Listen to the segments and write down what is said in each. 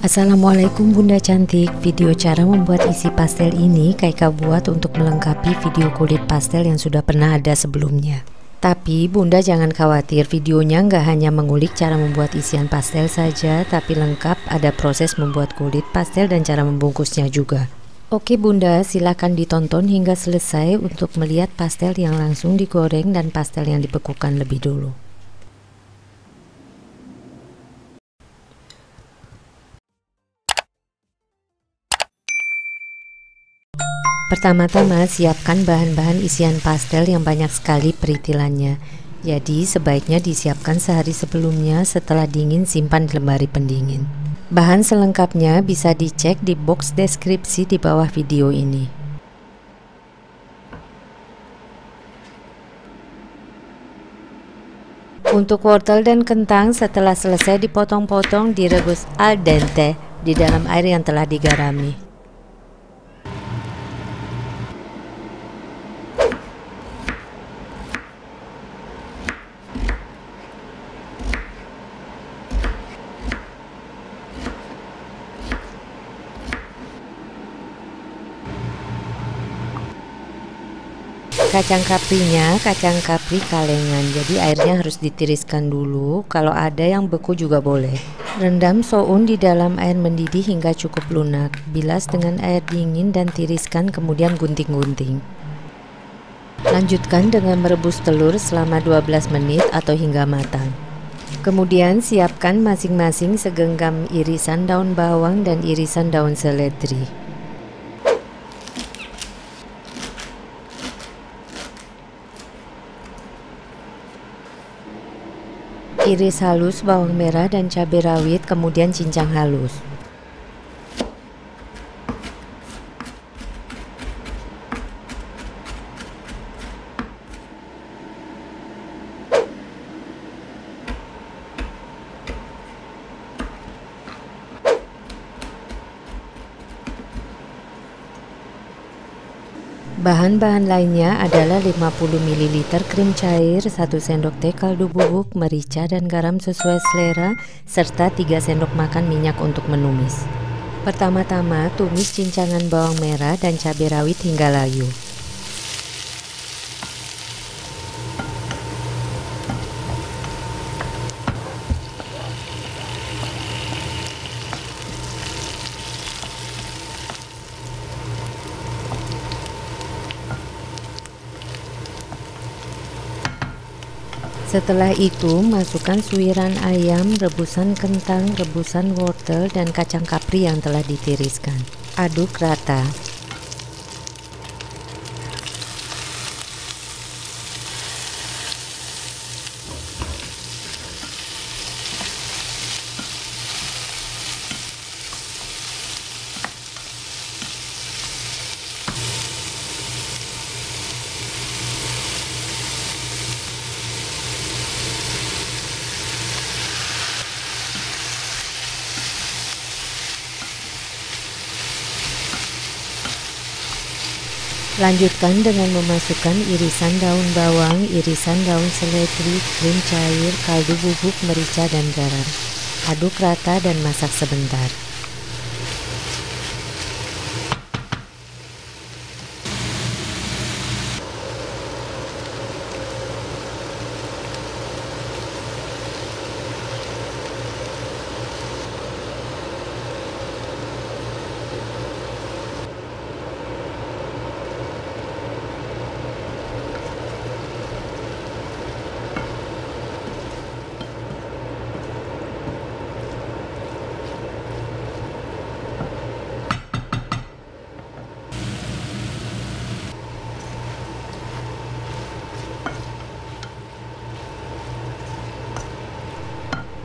Assalamualaikum Bunda cantik. Video cara membuat isi pastel ini Kaika buat untuk melengkapi video kulit pastel yang sudah pernah ada sebelumnya. Tapi Bunda jangan khawatir, videonya nggak hanya mengulik cara membuat isian pastel saja, tapi lengkap ada proses membuat kulit pastel dan cara membungkusnya juga. Oke Bunda, silakan ditonton hingga selesai untuk melihat pastel yang langsung digoreng dan pastel yang dibekukan lebih dulu. Pertama-tama siapkan bahan-bahan isian pastel yang banyak sekali peritilannya. Jadi sebaiknya disiapkan sehari sebelumnya, setelah dingin simpan di lemari pendingin. Bahan selengkapnya bisa dicek di box deskripsi di bawah video ini. Untuk wortel dan kentang setelah selesai dipotong-potong direbus al dente di dalam air yang telah digarami. Kacang kaprinya kacang kapri kalengan, jadi airnya harus ditiriskan dulu. Kalau ada yang beku juga boleh. Rendam soun di dalam air mendidih hingga cukup lunak. Bilas dengan air dingin dan tiriskan, kemudian gunting-gunting. Lanjutkan dengan merebus telur selama 12 menit atau hingga matang. Kemudian siapkan masing-masing segenggam irisan daun bawang dan irisan daun seledri. Iris halus bawang merah dan cabai rawit, kemudian cincang halus. Bahan-bahan lainnya adalah 50 ml krim cair, 1 sendok teh kaldu bubuk, merica dan garam sesuai selera, serta 3 sendok makan minyak untuk menumis. Pertama-tama tumis cincangan bawang merah dan cabai rawit hingga layu. Setelah itu masukkan suiran ayam, rebusan kentang, rebusan wortel dan kacang kapri yang telah ditiriskan. Aduk rata. Lanjutkan dengan memasukkan irisan daun bawang, irisan daun seledri, krim cair, kaldu bubuk, merica dan garam. Aduk rata dan masak sebentar.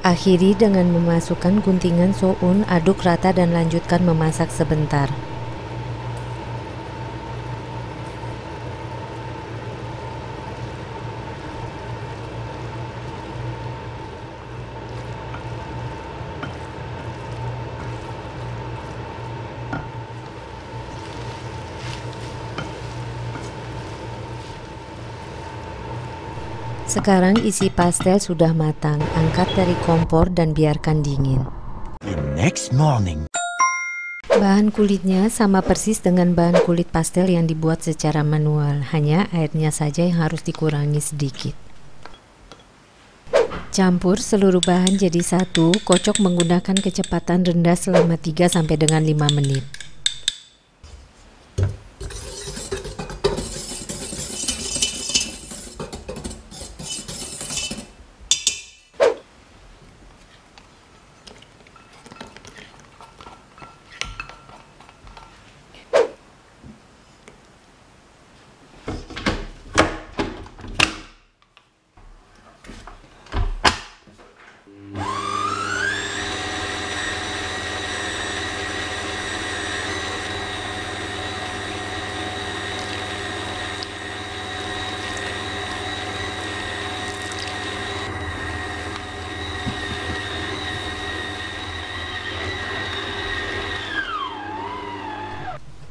Akhiri dengan memasukkan guntingan soun, aduk rata dan lanjutkan memasak sebentar. Sekarang isi pastel sudah matang, angkat dari kompor dan biarkan dingin. The next morning. Bahan kulitnya sama persis dengan bahan kulit pastel yang dibuat secara manual, hanya airnya saja yang harus dikurangi sedikit. Campur seluruh bahan jadi satu, kocok menggunakan kecepatan rendah selama 3 sampai dengan 5 menit.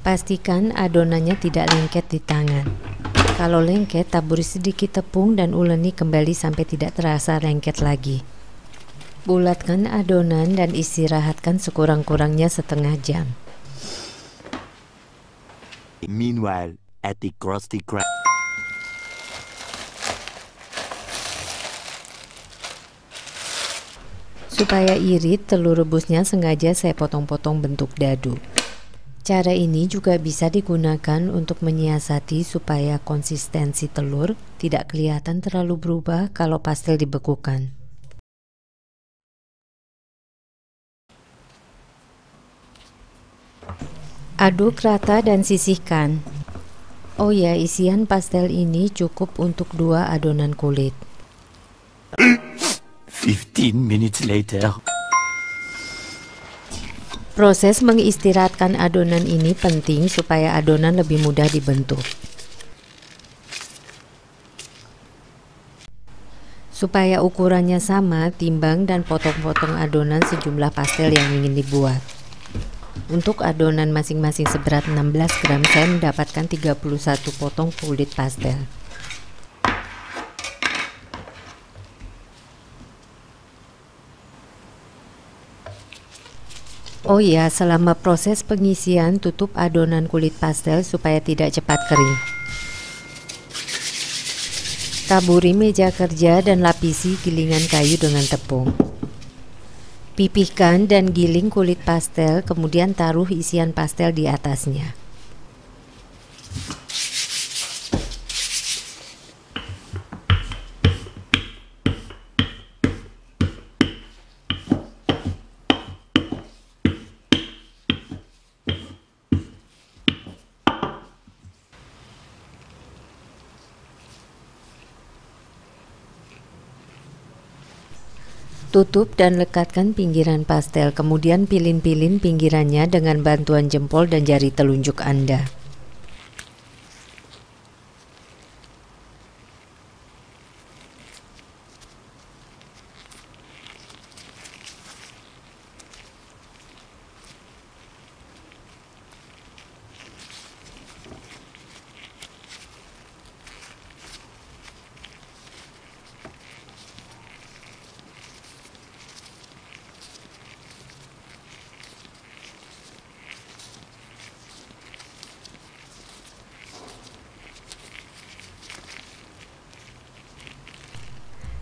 Pastikan adonannya tidak lengket di tangan. Kalau lengket, taburi sedikit tepung dan uleni kembali sampai tidak terasa lengket lagi. Bulatkan adonan dan istirahatkan sekurang-kurangnya setengah jam. Meanwhile, at the Krusty Krab. Supaya irit, telur rebusnya sengaja saya potong-potong bentuk dadu. Cara ini juga bisa digunakan untuk menyiasati supaya konsistensi telur tidak kelihatan terlalu berubah kalau pastel dibekukan. Aduk rata dan sisihkan. Oh ya, isian pastel ini cukup untuk 2 adonan kulit. 15 minutes later. Proses mengistirahatkan adonan ini penting supaya adonan lebih mudah dibentuk. Supaya ukurannya sama, timbang dan potong-potong adonan sejumlah pastel yang ingin dibuat. Untuk adonan masing-masing seberat 16 gram, saya mendapatkan 31 potong kulit pastel. Oh ya, selama proses pengisian, tutup adonan kulit pastel supaya tidak cepat kering. Taburi meja kerja dan lapisi gilingan kayu dengan tepung. Pipihkan dan giling kulit pastel, kemudian taruh isian pastel di atasnya. Tutup dan lekatkan pinggiran pastel, kemudian pilin-pilin pinggirannya dengan bantuan jempol dan jari telunjuk Anda.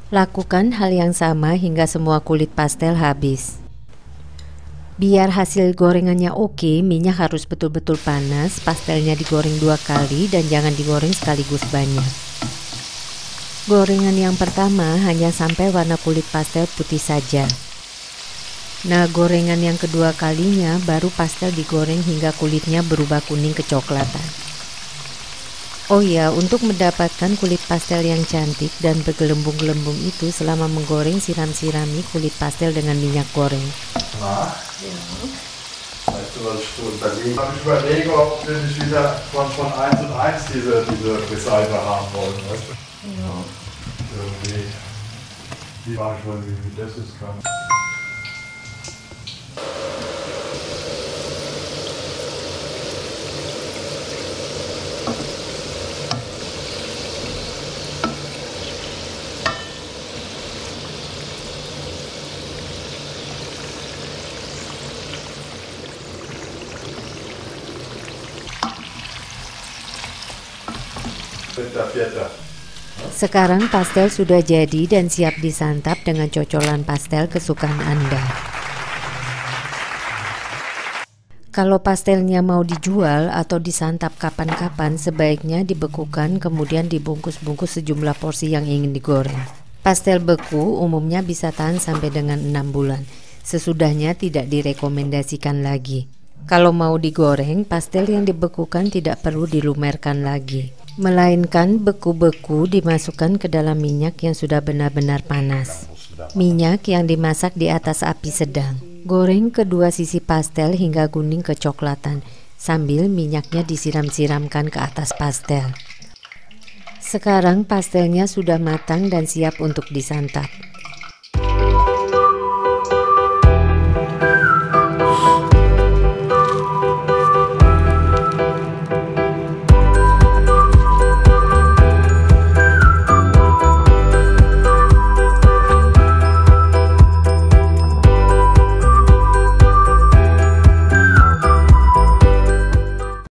Lakukan hal yang sama hingga semua kulit pastel habis. Biar hasil gorengannya oke, minyak harus betul-betul panas, pastelnya digoreng 2 kali dan jangan digoreng sekaligus banyak. Gorengan yang pertama hanya sampai warna kulit pastel putih saja. Nah, gorengan yang kedua kalinya baru pastel digoreng hingga kulitnya berubah kuning kecoklatan. Oh ya, untuk mendapatkan kulit pastel yang cantik dan bergelembung-gelembung itu, selama menggoreng siram-sirami kulit pastel dengan minyak goreng. Na? Ja. Weißt du, was ich so überlege? Ich überlege, ob wir nicht wieder von 1 und 1 diese Recycle haben wollen, weißt du? Ja. Irgendwie. Die war ich mal, wie das ist kann. Sekarang pastel sudah jadi dan siap disantap dengan cocolan pastel kesukaan Anda. Kalau pastelnya mau dijual atau disantap kapan-kapan, sebaiknya dibekukan kemudian dibungkus-bungkus sejumlah porsi yang ingin digoreng. Pastel beku umumnya bisa tahan sampai dengan 6 bulan. Sesudahnya tidak direkomendasikan lagi. Kalau mau digoreng, pastel yang dibekukan tidak perlu dilumerkan lagi, melainkan beku-beku dimasukkan ke dalam minyak yang sudah benar-benar panas. Minyak yang dimasak di atas api sedang. Goreng kedua sisi pastel hingga kuning kecoklatan, sambil minyaknya disiram-siramkan ke atas pastel. Sekarang pastelnya sudah matang dan siap untuk disantap.